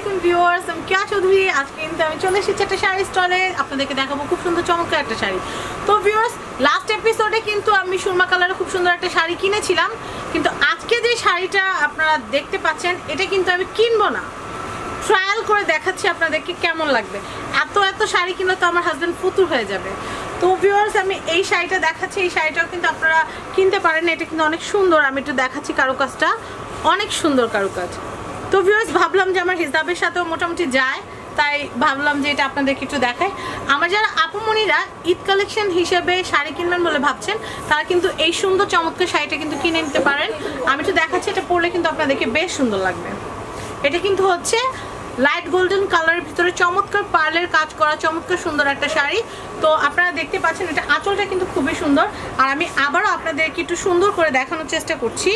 আলাইকুম ভিউয়ার্স, আমি কিয়া চৌধুরী। আজকে কিন্তু আমি চলে এসেছি একটা শাড়ি স্টলে, আপনাদেরকে দেখাবো খুব সুন্দর চমৎকার একটা শাড়ি। তো ভিউয়ার্স, লাস্ট এপিসোডে কিন্তু আমি সুরমা কালারের খুব সুন্দর একটা শাড়ি কিনেছিলাম, কিন্তু আজকে যে শাড়িটা আপনারা দেখতে পাচ্ছেন এটা কিন্তু আমি কিনবো না, ট্রায়াল করে দেখাচ্ছি আপনাদেরকে কেমন লাগবে। এত এত শাড়ি কিনলে তো আমার হাজব্যান্ড ফুতুর হয়ে যাবে। তো ভিউয়ার্স, আমি এই শাড়িটা দেখাচ্ছি, এই শাড়িটাও কিন্তু আপনারা কিনতে পারেন। এটা কিন্তু অনেক সুন্দর, আমি একটু দেখাচ্ছি কারুকাজটা, অনেক সুন্দর কারুকাজ। তো ভিউয়ার্স, ভাবলাম যে আমার হিজাবের সাথেও মোটামুটি যায়, তাই ভাবলাম যে এটা আপনাদেরকে একটু দেখাই। আমার যারা আপুমণিরা ঈদ কালেকশন হিসেবে শাড়ি কিনবেন বলে ভাবছেন, তারা কিন্তু এই সুন্দর চমৎকার শাড়িটা কিন্তু কিনে নিতে পারেন। আমি একটু দেখাচ্ছি, এটা পরলে কিন্তু আপনাদেরকে বেশ সুন্দর লাগবে। এটা কিন্তু হচ্ছে লাইট গোল্ডেন কালারের ভিতরে চমৎকার পার্লের কাজ করা চমৎকার সুন্দর একটা শাড়ি। তো আপনারা দেখতে পাচ্ছেন এটা আঁচলটা কিন্তু খুবই সুন্দর। আর আমি আবারও আপনাদেরকে একটু সুন্দর করে দেখানোর চেষ্টা করছি।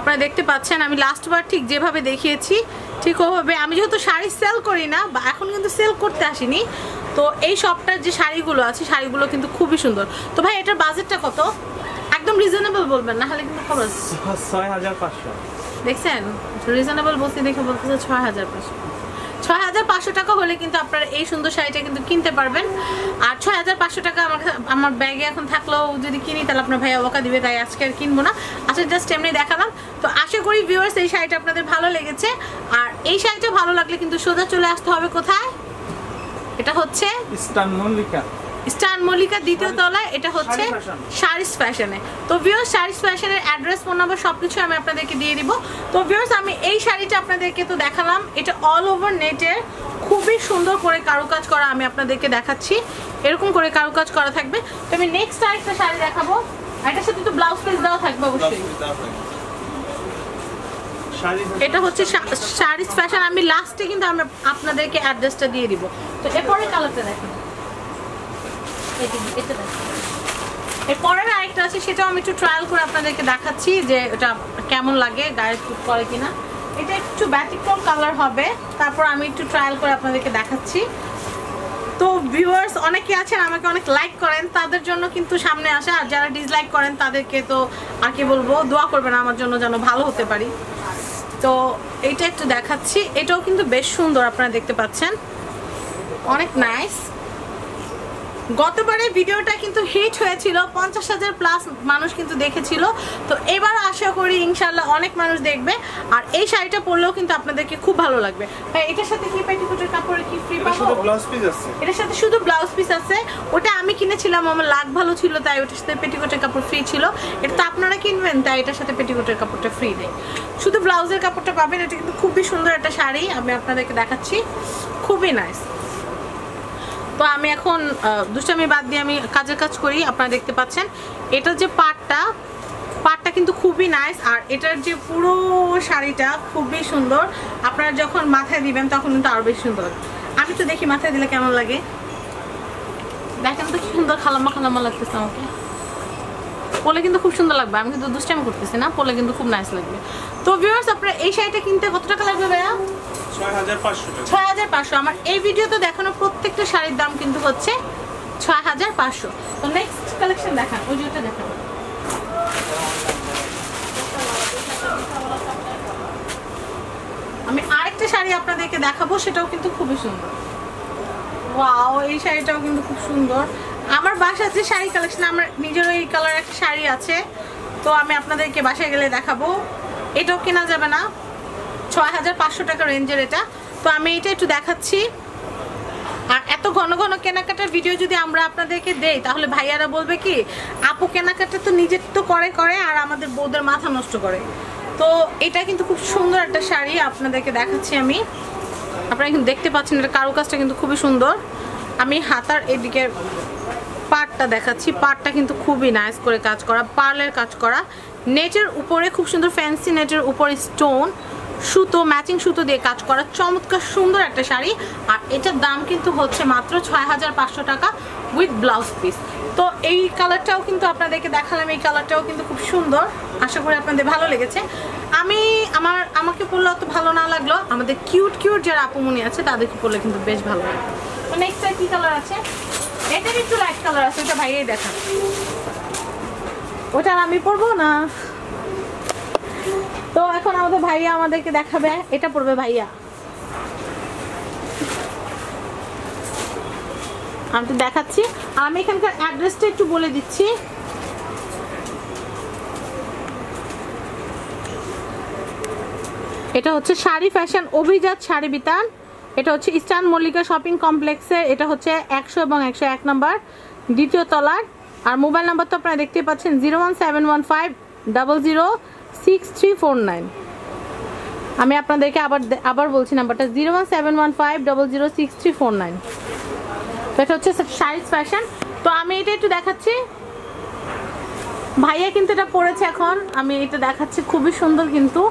আপনারা দেখতে পাচ্ছেন আমি লাস্টবার ঠিক যেভাবে দেখিয়েছি ঠিক ওভাবে। আমি যেহেতু শাড়ি সেল করি না বা এখন কিন্তু সেল করতে আসিনি, তো এই শপটার যে শাড়িগুলো আছে শাড়িগুলো কিন্তু খুবই সুন্দর। তো ভাই এটার বাজেটটা কত? একদম রিজনেবল বলবেন, না হলে কিন্তু খরচ। 6500 দেখছেন, রিজনেবল বলতে দেখে বলতেছে 6500। 6500 টাকা হলে কিন্তু আপনারা এই সুন্দর শাড়িটা কিন্তু কিনতে পারবেন। আর 6500 টাকা আমার ব্যাগে এখন থাকলেও যদি কিনি তাহলে আপনার ভাইয়া বকা দিবে, তাই আজকে আর কিনবো না। আচ্ছা, জাস্ট এমনি দেখালাম। তো আশা করি ভিউয়ার্স এই শাড়িটা আপনাদের ভালো লেগেছে। আর এই শাড়িটা ভালো লাগলে কিন্তু সোজা চলে আসতে হবে কোথায়? এটা হচ্ছে স্টান মল্লিকা দ্বিতীয় তলায়, এটা হচ্ছে শাড়িস ফ্যাশনে। তো ভিউয়ার্স, শাড়িস ফ্যাশনের অ্যাড্রেস, ফোন নাম্বার সবকিছু আমি আপনাদেরকে দিয়ে দিব। তো ভিউয়ার্স, আমি এই শাড়িটা আপনাদেরকে তো দেখালাম, এটা অল ওভার নেটের খুবই সুন্দর করে কারুকাজ করা আমি আপনাদেরকে দেখাচ্ছি। এরকম করে কারুকাজ করা থাকবে। তো আমি নেক্সট আরেকটা শাড়ি দেখাবো, এটার সাথে তো ব্লাউজ পিস দেওয়া থাকবে অবশ্যই। এটা হচ্ছে শাড়িস ফ্যাশন। আমি লাস্টে কিন্তু আমি আপনাদেরকে অ্যাড্রেসটা দিয়ে দিব। তো এরপরে কালারটা দেখেন, এরপরের আরেকটা আছে, সেটাও আমি একটু ট্রায়াল করে আপনাদেরকে দেখাচ্ছি যে এটা কেমন লাগে, গায়ে স্যুট করে কিনা। এটা একটু ব্যতিক্রম কালার হবে, তারপর আমি একটু ট্রায়াল করে আপনাদেরকে দেখাচ্ছি। তো ভিউয়ার্স, অনেকে আছেন আমাকে অনেক লাইক করেন, তাদের জন্য কিন্তু সামনে আসে। আর যারা ডিসলাইক করেন তাদেরকে তো আর কি বলবো, দোয়া করবেন আমার জন্য যেন ভালো হতে পারি। তো এইটা একটু দেখাচ্ছি, এটাও কিন্তু বেশ সুন্দর, আপনারা দেখতে পাচ্ছেন, অনেক নাইস। গতবারের ভিডিওটা কিন্তু হিট হয়েছিল, 50,000 প্লাস মানুষ কিন্তু দেখেছিল। তো এবার আশা করি ইনশাল্লাহ অনেক মানুষ দেখবে। আর এই শাড়িটা পরলেও কিন্তু আপনাদেরকে খুব ভালো লাগবে। ভাই এটার সাথে কি পেটিকোটের কাপড়ে কি ফ্রি পাবো? ব্লাউজ পিস আছে, এটার সাথে শুধু ব্লাউজ পিস আছে। ওটা আমি কিনেছিলাম, আমার লাগ ভালো ছিল তাই ওটার সাথে পেটিকোটের কাপড় ফ্রি ছিল। এটা তো আপনারা কিনবেন তাই এটার সাথে পেটিকোটের কাপড়টা ফ্রি নেই, শুধু ব্লাউজের কাপড়টা পাবেন। এটা কিন্তু খুবই সুন্দর একটা শাড়ি, আমি আপনাদেরকে দেখাচ্ছি, খুবই নাইস। তো আমি এখন দুষ্টামি বাদ দিয়ে আমি কাজের কাজ করি। আপনারা দেখতে পাচ্ছেন এটার যে পাটটা কিন্তু খুবই নাইস। আর এটার যে পুরো শাড়িটা খুবই সুন্দর, আপনারা যখন মাথায় দিবেন তখন কিন্তু আরো বেশি সুন্দর। আমি তো দেখি মাথায় দিলে কেমন লাগে, দেখেন তো কি সুন্দর খালাম্মা খালাম্মা লাগতেছে আমাকে। পরলে কিন্তু খুব সুন্দর লাগবে, আমি কিন্তু দুষ্টামি করতেছি না, পরলে কিন্তু খুব নাইস লাগবে। তো ভিউয়ার্স, আপনারা এই শাড়িটা কিনতে কত টাকা লাগবে ভাইয়া? 6500। আমার এই ভিডিওতে দেখানো প্রত্যেকটা শাড়ির দাম কিন্তু হচ্ছে 6500। তো নেক্সট কালেকশন দেখান, ওই যেটা দেখান। আমি আরেকটা শাড়ি আপনাদেরকে দেখাবো, সেটাও কিন্তু খুবই সুন্দর। ওয়াও, এই শাড়িটাও কিন্তু খুব সুন্দর। আমার বাসায় যে শাড়ি কালেকশন, আমার নিজেরও এই কালার একটা শাড়ি আছে, তো আমি আপনাদেরকে বাসায় গেলে দেখাবো। এটাও কেনা যাবে না, 6500 টাকা রেঞ্জের এটা। তো আমি এটা একটু দেখাচ্ছি। আর এত ঘন ঘন কেনাকাটার ভিডিও যদি আমরা আপনাদেরকে দেই তাহলে ভাইয়ারা বলবে কি, আপু কেনাকাটা তো নিজের তো করে আর আমাদের বউদের মাথা নষ্ট করে। তো এটা কিন্তু খুব সুন্দর একটা শাড়ি আপনাদেরকে দেখাচ্ছি আমি। আপনারা কিন্তু দেখতে পাচ্ছেন এটা কারুকাজটা কিন্তু খুবই সুন্দর। আমি হাতার এদিকে পাটটা দেখাচ্ছি, পাটটা কিন্তু খুবই নাইস করে কাজ করা, পার্লের কাজ করা, নেটের উপরে খুব সুন্দর ফ্যান্সি নেটের উপরে স্টোন সুতো, ম্যাচিং সুতো দিয়ে কাজ করা চমৎকার সুন্দর একটা শাড়ি। আর এটার দাম কিন্তু হচ্ছে মাত্র 6500 টাকা উইথ ব্লাউজ পিস। তো এই কালারটাও কিন্তু আপনাদেরকে দেখালাম, এই কালারটাও কিন্তু খুব সুন্দর, আশা করি আপনাদের ভালো লেগেছে। আমাকে পরলে অত ভালো না লাগলো, আমাদের কিউট যারা আপুমনি আছে তাদেরকে পরলে কিন্তু বেশ ভালো লাগে। তো নেক্সট কি কালার আছে? এটার একটু লাইট কালার আছে, ওটা ভাইয়াই দেখা, ওটা আমি পরবো না। তো এখন আমাদের ভাইয়া আমাদেরকে দেখাবে, এটা পড়বে ভাইয়া। আমি তো দেখাচ্ছি, আমি এখানকার অ্যাড্রেসটা একটু বলে দিচ্ছি। এটা হচ্ছে শাড়ি ফ্যাশন অভিজাত শাড়ি বিতান, এটা হচ্ছে ইস্টার্ন মল্লিকা শপিং কমপ্লেক্সে, এটা হচ্ছে 100 এবং 101 নাম্বার, দ্বিতীয় তলার। আর মোবাইল নাম্বার তো আপনারা দেখতে পাচ্ছেন 01715006349। আমি আপনাদেরকে আবার বলছি নাম্বারটা 01715006349। তো এটা হচ্ছে শাড়িজ ফ্যাশন। তো আমি এটা একটু দেখাচ্ছি, ভাইয়া কিন্তু এটা পরেছে এখন, আমি এটা দেখাচ্ছি, খুবই সুন্দর কিন্তু,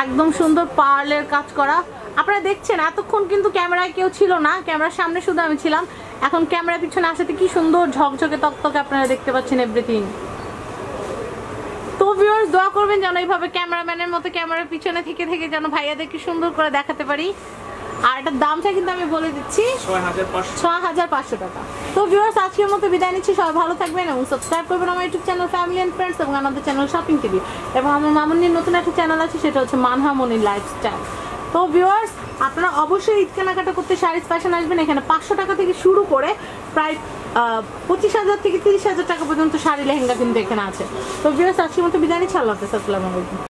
একদম সুন্দর পার্লের কাজ করা। আপনারা দেখছেন এতক্ষণ কিন্তু ক্যামেরায় কেউ ছিল না, ক্যামেরার সামনে শুধু আমি ছিলাম, এখন ক্যামেরার পিছনে আসাতে কি সুন্দর ঝকঝকে তকতকে আপনারা দেখতে পাচ্ছেন এভরিথিং। তো ভিউয়ার্স দোয়া করবেন যেন এইভাবে ক্যামেরাম্যানের মতো ক্যামেরার পিছনে থেকে থেকে যেন ভাইয়াদেরকে সুন্দর করে দেখাতে পারি। আর এটার দামটা কিন্তু আমি বলে দিচ্ছি 6500 টাকা। তো ভিউয়ার্স আজকের মতো বিদায় নিচ্ছি, সবাই ভালো থাকবেন এবং সাবস্ক্রাইব করবেন আমার YouTube channel family and friends এবং আমাদের চ্যানেল শপিং টিভি, এবং আমার মামুনির নতুন একটা চ্যানেল আছে, সেটা হচ্ছে মানহামনির লাইফস্টাইল। তো ভিউয়ার্স আপনারা অবশ্যই ঈদ কেনাকাটা করতে শাড়িজ ফ্যাশন আসবেন। এখানে 500 টাকা থেকে শুরু করে প্রায় 25,000 থেকে 30,000 টাকা পর্যন্ত শাড়ি লেহেঙ্গা কিন্তু এখানে আছে। তো ভিউয়ার্স আজকের মতো বিদায় নিচ্ছি, আল্লাহ হাফেজ, আসসালামু আলাইকুম।